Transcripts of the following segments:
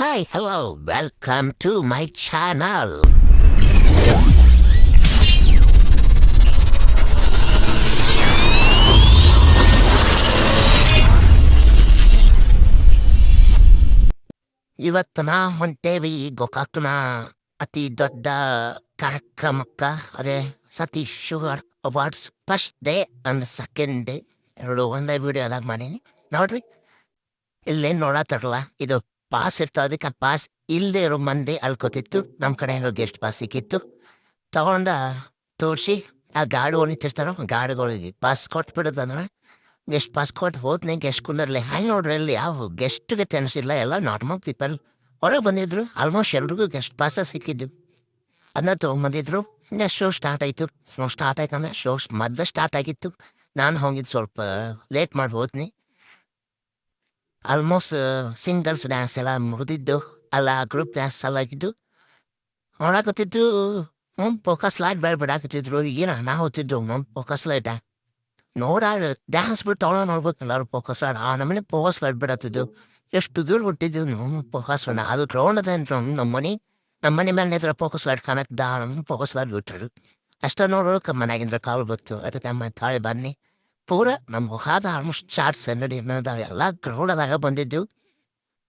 Hi, hello, welcome to my channel. ಇವತ್ತು ನಾ ಹೊಂಟೇವಿ ಗೋಕಾಕ್ನ ಅತಿ ದೊಡ್ಡ ಕಾರ್ಯಕ್ರಮಕ್ಕ ಅದೇ Satish sugar awards first day and second day ಎರಡು ಒಂದೇ ವಿಡಿಯೋದಾಗ ಮಾಡೀನಿ ನೋಡ್ರಿ. ಇಲ್ಲೇನು ನೋಡತ್ತಾರಲ್ಲ ಇದು ಪಾಸ್ ಇರ್ತಾವ, ಅದಕ್ಕೆ ಪಾಸ್ ಇಲ್ಲದೆ ಇರೋ ಮಂದಿ ಅಲ್ಕೋತಿತ್ತು. ನಮ್ಮ ಕಡೆ ಗೆಸ್ಟ್ ಪಾಸ್ ಸಿಕ್ಕಿತ್ತು, ತಗೊಂಡ ತೋರಿಸಿ ಆ ಗಾಡಿ ನಿಂತಿರ್ತಾರೋ ಗಾಡಿಗಳಿಗೆ ಪಾಸ್ ಕೊಟ್ಬಿಡೋದಂದ್ರೆ ಗೆಸ್ಟ್ ಪಾಸ್ ಕೊಟ್ಟು ಹೋದ್ನೆ ಗೆಸ್ಟ್ ಕುಂದರ್ಲಿ. ಹಾಯ್ ನೋಡ್ರಿ, ಅಲ್ಲಿ ಯಾವ ಗೆಸ್ಟ್ಗೆ ತೆನ್ಸಿಲ್ಲ, ಎಲ್ಲ ನಾರ್ಮಲ್ ಪೀಪಲ್ ಹೊರಗೆ ಬಂದಿದ್ರು. ಆಲ್ಮೋಸ್ಟ್ ಎಲ್ರಿಗೂ ಗೆಸ್ಟ್ ಪಾಸ ಸಿಕ್ಕಿದ್ದು, ಅದನ್ನ ತೊಗೊಂಬಂದಿದ್ರು. ಇನ್ನು ಶೋ ಸ್ಟಾರ್ಟ್ ಆಯಿತು. ಸ್ಟಾರ್ಟ್ ಆಯ್ತಂದ್ರೆ ಶೋ ಮೊದಲು ಸ್ಟಾರ್ಟ್ ಆಗಿತ್ತು. ನಾನು ಹೋಗಿದ್ದು ಸ್ವಲ್ಪ ಲೇಟ್ ಮಾಡಿ ಹೋದ್ನಿ. ಆಲ್ಮೋಸ್ಟ್ ಸಿಂಗಲ್ಸ್ ಡ್ಯಾನ್ಸ್ ಎಲ್ಲ ಮುಗಿದಿದ್ದು, ಅಲ್ಲ ಗ್ರೂಪ್ ಡ್ಯಾನ್ಸ್ ಎಲ್ಲ ಆಗಿದ್ದು ನೋಡಾಕತ್ತಿದ್ದು. Focus light ಬಿಡಾಕತ್ತಿದ್ರು. ಏನ ನಾ ಹೋಗ್ತಿದ್ದು ಫೋಕಸ್ ಲೈಟ ನೋಡ ಡ್ಯಾನ್ಸ್ ಬಿಟ್ಟು ತೊಗೊಳ ನೋಡ್ಬೇಕಲ್ಲ ಅವ್ರು ಫೋಕಸ್ ಲೈಟ್. ಆ ನಮ್ಮನೆ ಫೋಕಸ್ ಲೈಟ್ ಬಿಡತ್ತಿದ್ದು. ಎಷ್ಟು ದೂರ ಹುಟ್ಟಿದ್ದು ಫೋಕಸ್ ಲೈಟ್. ಅದು ಗ್ರೌಂಡ್ ಅದ ನಮ್ಮ ಮನೆ ಮೇಲೆ ನಿಂತ್ರ ಫೋಕಸ್ ಲೈಟ್ ಕಾಣಕ್ದ ಫೋಕಸ್ ಲೈಟ್ ಬಿಟ್ಟರು. ಅಷ್ಟ ನೋಡೋಕೆ ಮನೆಯಾಗಿಂದ ಕಾಲು ಬಂತು. ಅದಕ್ಕೆ ನಮ್ಮ ತಾಳೆ ಬನ್ನಿ ಪೂರ ನಮ್ಮ ಹೋಗಾದ ಆಲ್ಮೋಸ್ಟ್ ಚಾಟ್ಸ್ ಅಂಗಡಿ ಎಲ್ಲ ಗ್ರೌಂಡದಾಗ ಬಂದಿದ್ದು.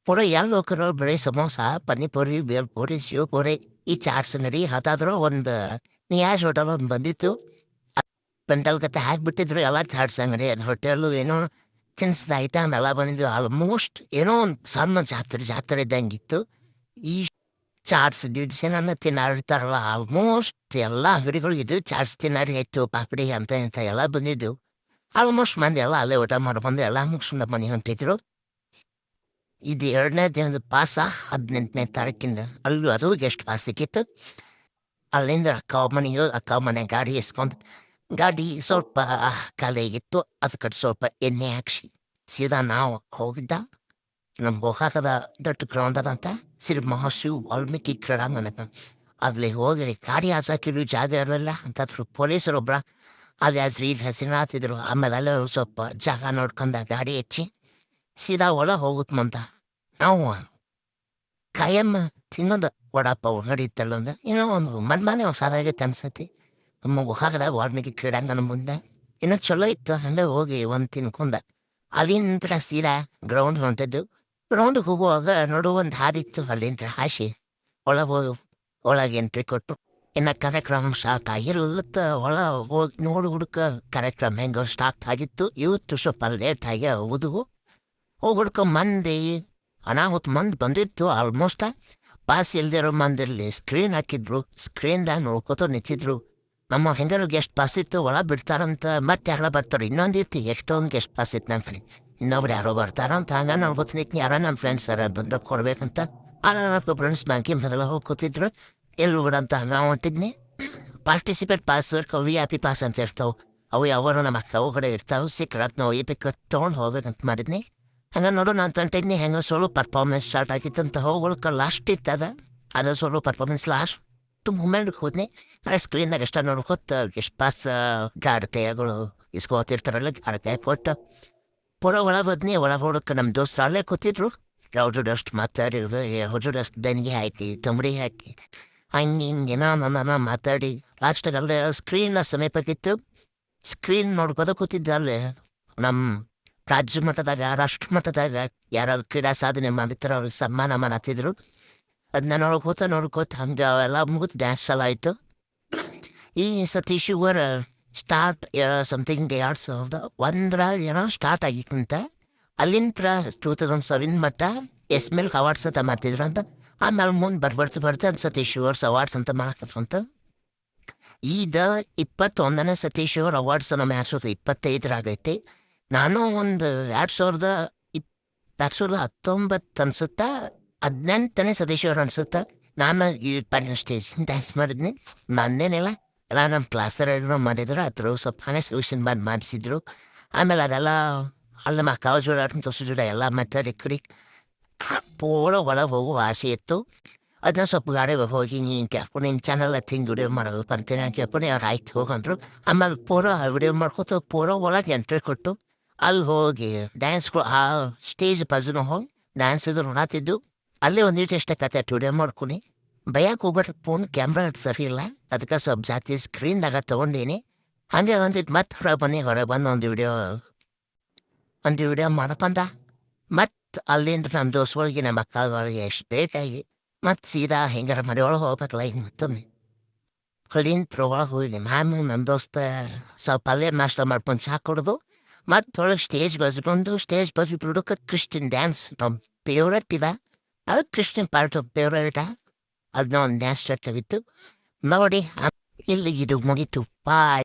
ಪೂರ ಎಲ್ಲ ಹೋಗ್ರು ಬರೀ ಸಮೋಸ, ಪಾನಿಪುರಿ, ಬೇಲ್ಪುರಿ, ಶಿವಪುರಿ, ಈ ಚಾಟ್ಸ್ ಅಂಗಡಿ ಹತ್ತಾದ್ರೂ ಒಂದು ನಿಯಾಜ್ ಹೋಟೆಲ್ ಒಂದು ಬಂದಿತ್ತು. ಪೆಂಟಲ್ ಕತೆ ಹಾಕಿಬಿಟ್ಟಿದ್ರು ಎಲ್ಲ ಚಾಟ್ಸ್ ಅಂಗಡಿ. ಅದು ಹೋಟೆಲ್ಲು ಏನೋ ತಿನ್ಸಿದ ಐಟಮ್ ಎಲ್ಲ ಬಂದಿದ್ದು. ಆಲ್ಮೋಸ್ಟ್ ಏನೋ ಒಂದು ಸಣ್ಣ ಜಾತ್ರೆ ಇದ್ದಂಗಿತ್ತು. ಈ ಚಾಟ್ಸ್ ಗಿಡ್ಸ್ ಏನನ್ನ ತಿನ್ನಾಡಿರ್ತಾರಲ್ಲ ಆಲ್ಮೋಸ್ಟ್ ಎಲ್ಲ ಅಂಗಡಿಗಳಿದ್ದು ಚಾಟ್ಸ್ ತಿನ್ನಾರಿ ಹೆಚ್ಚು ಪಾಪಡಿ ಅಂತ ಇಂಥ ಎಲ್ಲ ಬಂದಿದ್ದು. ಆಲ್ಮೋಸ್ಟ್ ಮಂದಿ ಎಲ್ಲ ಅಲ್ಲೇ ಊಟ ಮಾಡ್ಬಂದು ಎಲ್ಲ ಮುಗಿಸ್ಕೊಂಡು ಮನೆ ಹೊಂಟಿದ್ರು. ಇದು 2ನೇ ದಿನದ ಪಾಸ 18ನೇ ತಾರೀಕಿಂದ. ಅಲ್ಲೂ ಅದು ಗೆಸ್ಟ್ ಪಾಸ್ ಸಿಕ್ಕಿತ್ತು. ಅಲ್ಲಿಂದ ಅಕ್ಕ ಮನೆ ಗಾಡಿ ಇಸ್ಕೊಂಡು ಗಾಡಿ ಸ್ವಲ್ಪ ಖಾಲಿಯಾಗಿತ್ತು. ಅದಕ್ಕೆ ಸ್ವಲ್ಪ ಎಣ್ಣೆ ಹಾಕ್ಸಿ ಸೀದಾ ನಾವು ಹೋಗಿದ್ದ ನಮ್ಮ ಗೋಕಾಕದ ದೊಡ್ಡ ಗ್ರೌಂಡ್ ಅದಂತ ಶ್ರೀ ಮಹಾಶಿವ್ ವಾಲ್ಮೀಕಿ ಕ್ರೀಡಾಂಗಣ. ಅಲ್ಲಿ ಹೋಗಿ ಗಾಡಿ ಹಾಸಾಕಿರೋ ಜಾಗ ಇರಲಿಲ್ಲ ಅಂತಂದ್ರು ಪೊಲೀಸರೊಬ್ಬರ. ಅಲ್ಲಿ ರೀಲ್ ಹಸಿನಾತಿದ್ರು. ಆಮೇಲೆ ಅಲ್ಲೇ ಸ್ವಲ್ಪ ಜಾಗ ನೋಡ್ಕೊಂಡ ಗಾಡಿ ಹೆಚ್ಚಿ ಸೀದಾ ಒಳಗೆ ಹೋಗುತ್ತಂತ. ನಾವು ಕಾಯಂ ತಿನ್ನೋದು ವಡಾಪಾವು ನಡೀತಲ್ಲ ಏನೋ ಒಂದು ಮನೆ ಹೊಸದಾಗೈತೆ ಅನ್ಸತಿ. ನಮ್ಮ ಗೋಕಾಕದ ವಾಲ್ಮೀಕಿ ಕ್ರೀಡಾಂಗಣ ಮುಂದೆ ಇನ್ನೂ ಚಲೋ ಇತ್ತು. ಅಲ್ಲೇ ಹೋಗಿ ಒಂದು ತಿನ್ಕೊಂಡ ಅಲ್ಲಿಂದ ಸೀದಾ ಗ್ರೌಂಡ್ ಹೊಂಟಿದ್ದು. ಗ್ರೌಂಡಿಗೆ ಹೋಗುವಾಗ ನೋಡು ಒಂದು ಹಾದಿತ್ತು, ಅಲ್ಲಿಂದ ಹಾಸಿ ಒಳಗೆ ಎಂಟ್ರಿ ಕೊಟ್ಟು ಇನ್ನು ಕಾರ್ಯಕ್ರಮ ಸ್ಟಾರ್ಟ್ ಆಗಿರ್ಲತ್ತ. ಹೋಗಿ ನೋಡಿ ಹುಡುಕ ಕಾರ್ಯಕ್ರಮ ಹೆಂಗೆ ಸ್ಟಾರ್ಟ್ ಆಗಿತ್ತು. ಇವತ್ತು ಸ್ವಲ್ಪ ಲೇಟ್ ಆಗಿ ಹೋಗುದು. ಹುಡ್ಕ ಮಂದಿ ಅನಾಹುತ ಮಂದಿ ಬಂದಿತ್ತು. ಆಲ್ಮೋಸ್ಟ್ ಪಾಸ್ ಇಲ್ದಿರೋ ಮಂದಿರಲಿ ಸ್ಕ್ರೀನ್ ಹಾಕಿದ್ರು. ಸ್ಕ್ರೀನ್ದಾಗ ನೋಡ್ಕೋತ ನಿಂತಿದ್ರು. ನಮ್ಮ ಹೆಂಗಾರು ಗೆಸ್ಟ್ ಪಾಸ್ ಇತ್ತು, ಬಿಡ್ತಾರಂತ ಮತ್ತೆ ಯಾರ ಬರ್ತಾರೆ. ಇನ್ನೊಂದಿತ್ತು ಎಷ್ಟೊಂದು ಗೆಸ್ಟ್ ಪಾಸ್ ಇತ್ತು ನಮ್ಮ ಕಡೆ. ಇನ್ನೊಬ್ರು ಯಾರೋ ಬರ್ತಾರಂತ ಹಂಗ ನೋಡ್ಕೋತೀನಿ. ಯಾರೋ ನಮ್ಮ ಫ್ರೆಂಡ್ಸ್ ಯಾರು ಬಂದ್ರೆ ಕೊಡ್ಬೇಕಂತ ಫ್ರೆಂಡ್ಸ್ ಬ್ಯಾಂಕಿ ಮೊದಲ ಹೋಗಿ ಕೂತಿದ್ರು. ಎಲ್ಲಿ ಬಿಡಂತ ಹಂಗ ಹೊಂಟಿದ್ನಿ. ಪಾರ್ಟಿಸಿಪೇಟ್ ಪಾಸ್ VIP ಪಾಸ್ ಅಂತ ಇರ್ತಾವೆ. ಅವು ಯಾವಾರು ನಮ್ಮ ಅಕ್ಕ ಕಡೆ ಇರ್ತಾವೆ. ಸಿಕ್ಕರತ್ ನಾವು ತೊಗೊಂಡು ಹೋಗ್ಬೇಕಂತ ಮಾಡಿದ್ನಿ. ಹಂಗೆ ನೋಡು ನಾನು ತಂಟಿದ್ನಿ. ಹೆಂಗೆ ಸೋಲೋ ಪರ್ಫಾರ್ಮೆನ್ಸ್ ಸ್ಟಾರ್ಟ್ ಆಗಿತ್ತಂತ ಹೋಗೋಕೆ ಲಾಸ್ಟ್ ಇತ್ತದ. ಅದು ಸೋಲೋ ಪರ್ಫಾರ್ಮೆನ್ಸ್ ಲಾಸ್ಟ್ ಮೂಮೆಂಟ್ಗೆ ಹೋದ್ನಿ. ಸ್ಕ್ರೀನ್ದಾಗ ಎಷ್ಟ ನೋಡ್ಕೊತ ಎಷ್ಟು ಪಾಸ್ ಗಾಡಿ ಕೈಗಳು ಇಸ್ಕೋತಿರ್ತಾರಲ್ಲ ಗಾಡಿ ಕೈ ಕೊಟ್ಟು ಪೂರ ಬದ್ನಿ. ಹೊಡಕ್ಕೆ ನಮ್ಮ ದೋಸ್ತರು ಅಲ್ಲೇ ಕೂತಿದ್ರು. ಅವ್ರ ಜೋಡಿ ಅಷ್ಟು ಮಾತಾಡಿ ಅವ್ರ ಜೋಡಿ ಅಷ್ಟು ದನಿಗೆ ಹಾಕಿ ತಂಬಡಿ ಹಾಕಿ ಹಿಂಗೇನೋ ನನ್ನ ಮಾತಾಡಿ ಲಾಸ್ಟಾಗ ಅಲ್ಲೇ ಸ್ಕ್ರೀನ್ನ ಸಮೀಪಕ್ಕಿತ್ತು. ಸ್ಕ್ರೀನ್ ನೋಡ್ಕೋತ ಕೂತಿದ್ದ. ಅಲ್ಲೇ ನಮ್ಮ ರಾಜ್ಯ ಮಟ್ಟದಾಗ ರಾಷ್ಟ್ರ ಮಟ್ಟದಾಗ ಯಾರಾದ್ರು ಕ್ರೀಡಾ ಸಾಧನೆ ಮಾಡಿರ್ತಾರೋ ಅವ್ರಿಗೆ ಸನ್ಮಾನ ಮಾಡತ್ತಿದ್ರು. ಅದನ್ನ ನೋಡ್ಕೋತ ಹಂಗೆ ಅವೆಲ್ಲ ಮುಗಿದು ಡ್ಯಾನ್ಸ್ ಎಲ್ಲ ಆಯಿತು. ಈ ಸತೀಶ್ ಅವರ ಸ್ಟಾರ್ಟ್ ಸಮಥಿಂಗ್ 2001 ಏನೋ ಸ್ಟಾರ್ಟ್ ಆಗಿತ್ತಂತ. ಅಲ್ಲಿಂದ 2007 ಮಟ್ಟ ಮಿಲ್ಕ್ ಅವಾರ್ಡ್ಸ್ ಅಂತ ಮಾಡ್ತಿದ್ರು ಅಂತ. ಆಮೇಲೆ ಮುಂದೆ ಬರ್ತಾ ಸತೀಶ್ ಅವರ್ಸ್ ಅವಾರ್ಡ್ಸ್ ಅಂತ ಮಾಡ್ತಾರಂತ. ಈಗ 21ನೇ ಸತೀಶ್ ಅವರ್ ಅವಾರ್ಡ್ಸ್ ನಮ್ಮ 2025 ನಾನು ಒಂದು 2019 ಅನ್ಸುತ್ತಾ 18ನೇ ಸತೀಶ್ ಅವ್ರು ಅನ್ಸುತ್ತಾ ನಾನು ಈ ಸ್ಟೇಜ್ ಡ್ಯಾನ್ಸ್ ಮಾಡಿದ್ನಿ. ನಂದೇನಿಲ್ಲ ಎಲ್ಲ ನಮ್ಮ ಕ್ಲಾಸರು ಮಾಡಿದ್ರು. ಅದ್ರ ಸ್ವಲ್ಪ ಹಂಗೆ ಸೊಲ್ಯೂಷನ್ ಮಾಡಿಸಿದ್ರು. ಆಮೇಲೆ ಅದೆಲ್ಲ ಅಲ್ಲಿ ನಮ್ಮ ಅಕ್ಕ ಜೋಡ ತೊಸು ಜೋಡ ಎಲ್ಲ ಮಾತಾಡಿ ಕಡಿ ಪೂರ ಒಳಗೆ ಹೋಗೋ ಆಸೆ ಇತ್ತು. ಅದನ್ನ ಸ್ವಲ್ಪ ಗಾಡಿ ಹೋಗಿ ನೀನು ಕೇಳ್ಕೊಂಡು ನಿನ್ನ ಚಾನಲ್ ಹಿಂಗೆ ವಿಡಿಯೋ ಮಾಡೋದು ಬರ್ತೀನಿ ಅಂತ ಕೇಳ್ಕೊಂಡು ಅವ್ರು ಆಯ್ತು ಹೋಗಂದ್ರು. ಆಮೇಲೆ ಪೂರ ವಿಡಿಯೋ ಮಾಡ್ಕೊತ ಪೂರ ಒಳಗೆ ಎಂಟ್ರಿ ಕೊಟ್ಟು ಅಲ್ಲಿ ಹೋಗಿ ಡ್ಯಾನ್ಸ್ಗಳು ಆ ಸ್ಟೇಜ್ ಬಾಜುನ ಹೋಗಿ ಡ್ಯಾನ್ಸ್ ಇದ್ರು ನೋಡತ್ತಿದ್ದು. ಅಲ್ಲೇ ಒಂದಿಟ್ಟು ಎಷ್ಟೇ ಕತೆ ಟುಡೇ ಮಾಡ್ಕೊನಿ ಬಯಕ್ಕೆ ಹೋಗ್ಬಿಟ್ರೆ ಫೋನ್ ಕ್ಯಾಮ್ರಾ ಸರಿ ಇಲ್ಲ ಅದಕ್ಕೆ ಸ್ವಲ್ಪ ಜಾಸ್ತಿ ಸ್ಕ್ರೀನ್ದಾಗ ತೊಗೊಂಡೀನಿ ಹಾಗೆ ಒಂದಿಟ್ಟು ಮತ್ತೆ ಹೊರಗೆ ಬಂದು ಒಂದು ವಿಡಿಯೋ ಮಾಡಪ್ಪಂದ ಮತ್ತು ಅಲ್ಲಿಂದ ನಮ್ಮ ದೋಸ್ತುಗಳಿಗೆ ನಮ್ಮ ಅಕ್ಕಗಳಿಗೆ ಎಷ್ಟು ಭೇಟಿಯಾಗಿ ಮತ್ತು ಸೀದಾ ಹೆಂಗಾರ ಮನೆಯೊಳಗೆ ಹೋಗ್ಬೇಕಲ್ಲ ಈಗ ಮತ್ತೊಮ್ಮೆ ಕಲಿಂತ ಒಳಗೆ ಹೋಗಿ ಆಮೇಲೆ ನಮ್ಮ ದೋಸ್ತ ಸ್ವಲ್ಪ ಅಲ್ಲೇ ನಾಷ್ಟ ಮಾಡ್ಕೊಂಡು ಚಹಾ ಕುಡ್ದು ಮತ್ತು ಒಳಗೆ ಸ್ಟೇಜ್ ಬಸ್ ಬಿಡೋಕೆ ಕ್ರಿಶ್ಚಿಯನ್ ಡ್ಯಾನ್ಸ್ ನಮ್ಮ ಫೇವ್ರೇಟ್ ಇದೆ ಅದು ಕ್ರಿಶ್ಚಿಯನ್ ಪಾರ್ಟ್ ಆಫ್ ಫೇವ್ರೇಟಾ ಅದನ್ನ ಒಂದು ಡ್ಯಾನ್ಸ್ ಇತ್ತು ನೋಡಿ ಇಲ್ಲಿಗೆ ಇದು ಮುಗೀತು ಬಾಯ್